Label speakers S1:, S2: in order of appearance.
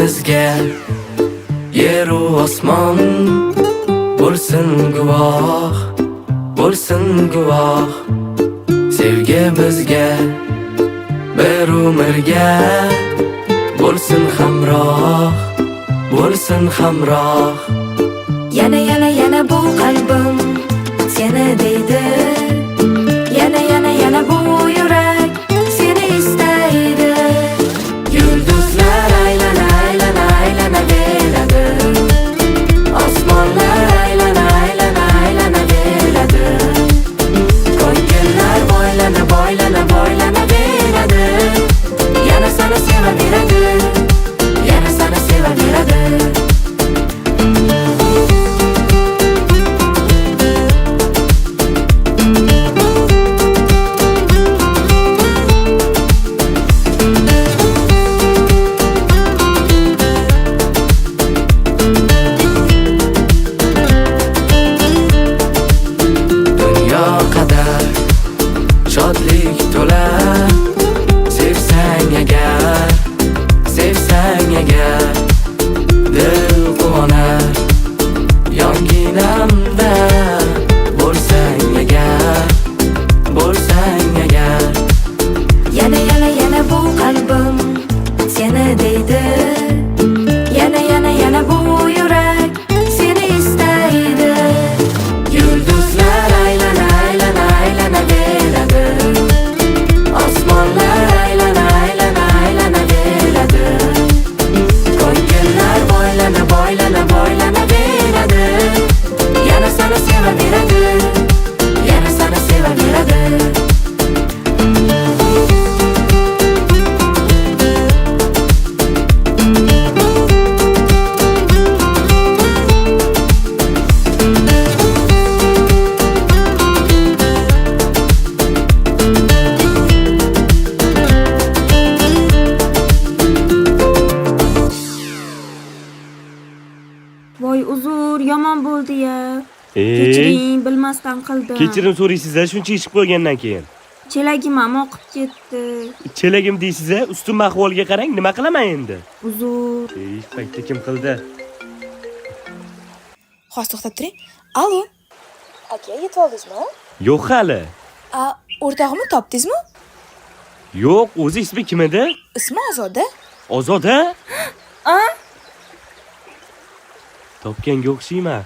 S1: Sevgimizga yer u osmon bo'lsin guvoh, bo'lsin guvoh. Sevgimizga bir umrga bo'lsin hamroh, bo'lsin hamroh.
S2: Yana bu qalbim seni deydi. Yana bu yurak seni istaydi.
S1: Yulduzlar aylanaveradi. Osmonlar aylanaveradi. Ko'ngillar boylanaveradi. Yana seni sevaveradi. Yana seni sevaveradi. Shodlik to'la sevsang agar dil quvonar yonginamda bo'lsang agar
S2: Yana bu qalbim seni deydi. Yana bu yurak seni istaydi.
S1: Yulduzlar aylanaveradi. Osmonlar aylanaveradi. Ko'ngillar boylanaveradi. Yana seni sevaveradi. Yana seni sevaveradi.
S3: Voy uzr, yomon bo'ldi-ya. Kechiring, bilmasdan qildim.
S4: Kechirim so'raysiz-a, shuncha ish qo'ygandan keyin.
S3: Chelagim ham oqib ketdi.
S4: Chelagim deysiz-a, ustim ahvolga qarang, nima qilaman endi?
S3: Uzr.
S4: Paytda kim qildi?
S5: Hozir to'xtab turing. Allo. Aka, yetib oldingizmi?
S4: Yo'q hali.
S5: O'rtog'imni topdingizmi?
S4: Yo'q, o'zi ismi kim edi?
S5: Ismi Ozoda.
S4: Ozoda? Topganga o'xshayman.